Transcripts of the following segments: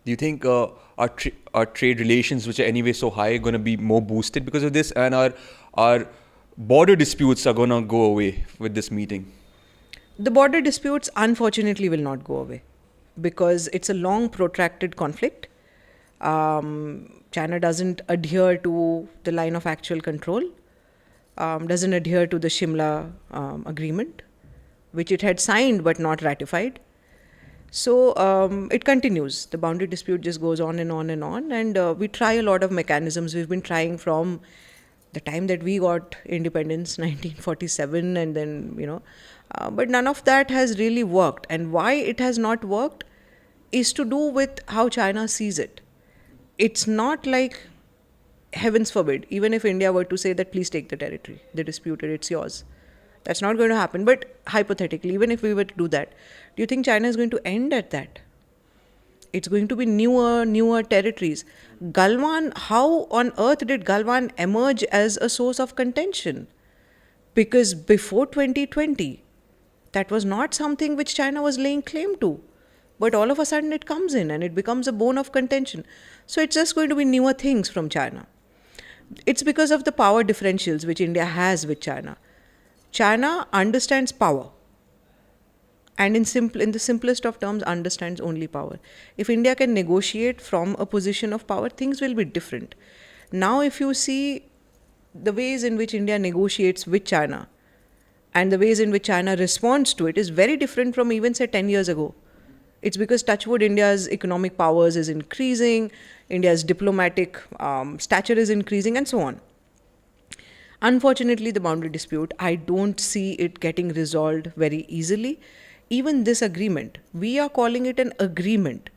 Do you think our trade relations, which are anyway so high, are going to be more boosted because of this, and our border disputes are going to go away with this meeting? The border disputes, unfortunately, will not go away because it's a long, protracted conflict. China doesn't adhere to the line of actual control, doesn't adhere to the Shimla agreement, which it had signed but not ratified. So it continues. The boundary dispute just goes on and on and on. And we try a lot of mechanisms. We've been trying from the time that we got independence, 1947, and then, but none of that has really worked. And why it has not worked is to do with how China sees it. It's not like, heavens forbid, even if India were to say that please take the territory, they disputed, it's yours. That's not going to happen. But hypothetically, even if we were to do that, do you think China is going to end at that? It's going to be newer territories. Galwan, how on earth did Galwan emerge as a source of contention? Because before 2020, that was not something which China was laying claim to. But all of a sudden it comes in and it becomes a bone of contention. So it's just going to be newer things from China. It's because of the power differentials which India has with China. China understands power. And in the simplest of terms, understands only power. If India can negotiate from a position of power, things will be different. Now, if you see the ways in which India negotiates with China and the ways in which China responds to it is very different from even, say, 10 years ago. It's because, touchwood, India's economic powers is increasing, India's diplomatic stature is increasing, and so on. Unfortunately, the boundary dispute, I don't see it getting resolved very easily. Even this agreement, we are calling it an agreement.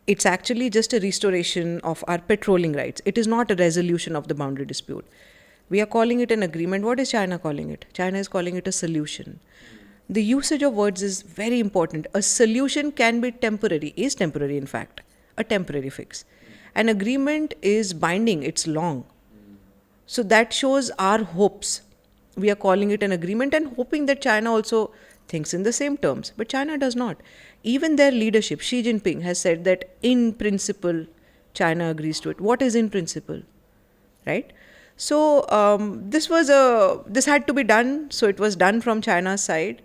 It's actually just a restoration of our patrolling rights. It is not a resolution of the boundary dispute. We are calling it an agreement. What is China calling it? China is calling it a solution. The usage of words is very important. A solution can be temporary, is temporary in fact, a temporary fix. An agreement is binding, it's long. So that shows our hopes. We are calling it an agreement and hoping that China also thinks in the same terms. But China does not. Even their leadership, Xi Jinping, has said that in principle, China agrees to it. What is in principle? Right? So this had to be done. So it was done from China's side.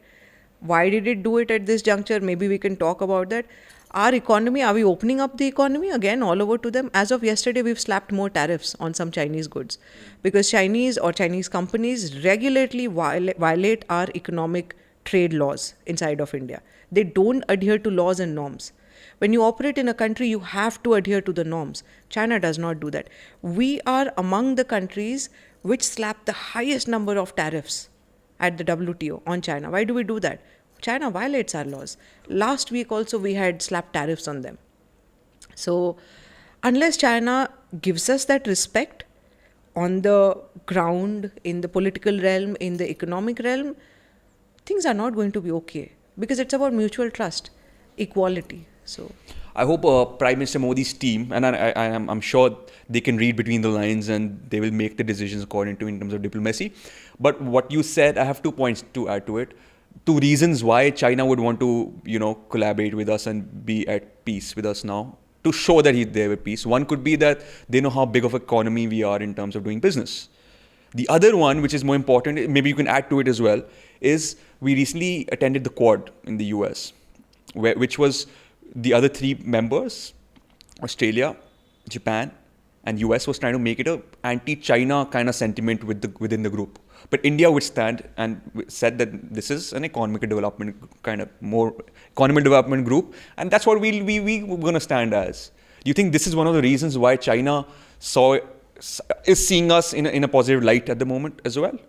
Why did it do it at this juncture? Maybe we can talk about that. Our economy, are we opening up the economy again all over to them? As of yesterday, we've slapped more tariffs on some Chinese goods because Chinese companies regularly violate our economic trade laws inside of India. They don't adhere to laws and norms. When you operate in a country, you have to adhere to the norms. China does not do that. We are among the countries which slap the highest number of tariffs at the WTO on China. Why do we do that? China violates our laws. Last week also we had slapped tariffs on them. So unless China gives us that respect on the ground, in the political realm, in the economic realm, things are not going to be okay because it's about mutual trust, equality. So I hope Prime Minister Modi's team, and I'm sure they can read between the lines and they will make the decisions according to in terms of diplomacy. But what you said, I have 2 points to add to it. 2 reasons why China would want to, collaborate with us and be at peace with us now, to show that they're at peace. One could be that they know how big of an economy we are in terms of doing business. The other one, which is more important, maybe you can add to it as well, is we recently attended the Quad in the US, which was the other 3 members, Australia, Japan, and US, was trying to make it a anti-China kind of sentiment within the group. But India would stand and said that this is an economic development group, and that's what we're going to stand as. Do you think this is one of the reasons why China is seeing us in a positive light at the moment as well?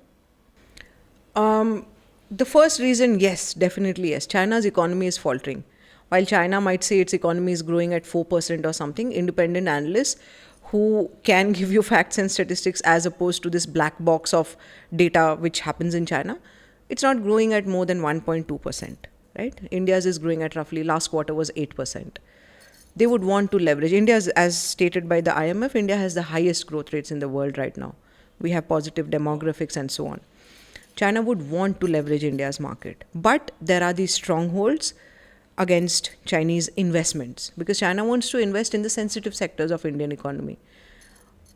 The first reason, yes, definitely yes. China's economy is faltering. While China might say its economy is growing at 4% or something, independent analysts who can give you facts and statistics as opposed to this black box of data which happens in China, it's not growing at more than 1.2%, right? India's is growing at roughly, last quarter was 8%. They would want to leverage. India's, as stated by the IMF, India has the highest growth rates in the world right now. We have positive demographics and so on. China would want to leverage India's market. But there are these strongholds against Chinese investments, because China wants to invest in the sensitive sectors of Indian economy.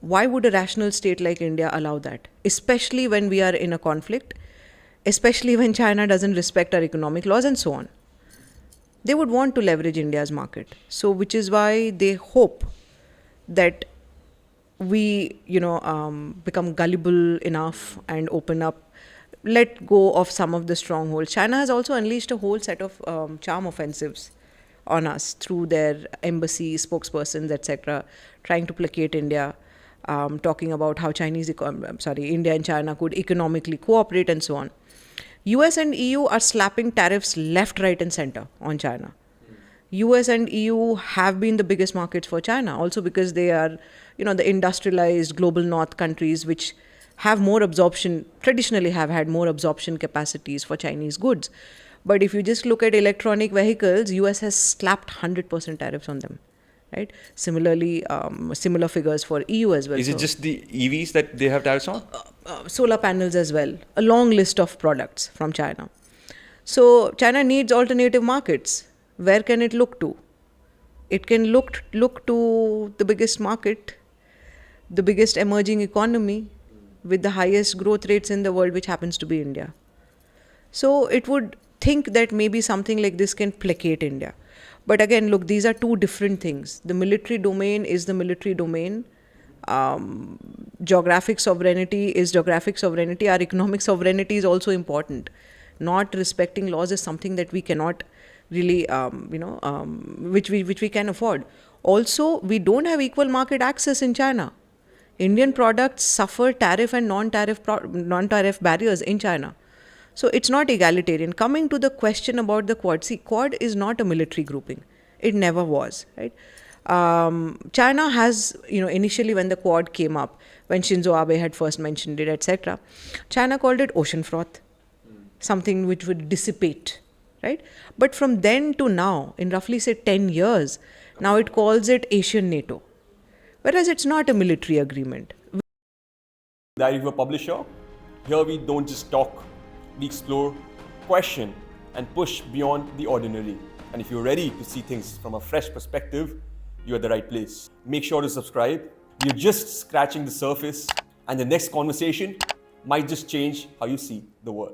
Why would a rational state like India allow that? Especially when we are in a conflict, especially when China doesn't respect our economic laws and so on. They would want to leverage India's market. So, which is why they hope that we, become gullible enough and open up, let go of some of the strongholds. China has also unleashed a whole set of charm offensives on us through their embassies, spokespersons, etc., trying to placate India, talking about how India and China could economically cooperate and so on. US and EU are slapping tariffs left, right, and center on China. US and EU have been the biggest markets for China, also because they are, the industrialized global north countries which have more absorption, traditionally have had more absorption capacities for Chinese goods. But if you just look at electronic vehicles, US has slapped 100% tariffs on them, right? Similarly, similar figures for EU as well. Is it just the EVs that they have tariffs on? Solar panels as well, a long list of products from China. So China needs alternative markets. Where can it look to? It can look to the biggest market, the biggest emerging economy with the highest growth rates in the world, which happens to be India. So it would think that maybe something like this can placate India. But again, look, these are two different things. The military domain is the military domain. Geographic sovereignty is geographic sovereignty. Our economic sovereignty is also important. Not respecting laws is something that we cannot really, which we can afford. Also, we don't have equal market access in China. Indian products suffer tariff and non-tariff barriers in China. So it's not egalitarian. Coming to the question about the Quad, see, Quad is not a military grouping. It never was, right? China has, initially when the Quad came up, when Shinzo Abe had first mentioned it, etc., China called it ocean froth, something which would dissipate, right? But from then to now, in roughly say 10 years, now it calls it Asian NATO. Whereas it's not a military agreement. Diary of a publisher. Here we don't just talk, we explore, question, and push beyond the ordinary. And if you're ready to see things from a fresh perspective, you're at the right place. Make sure to subscribe. We're just scratching the surface, and the next conversation might just change how you see the world.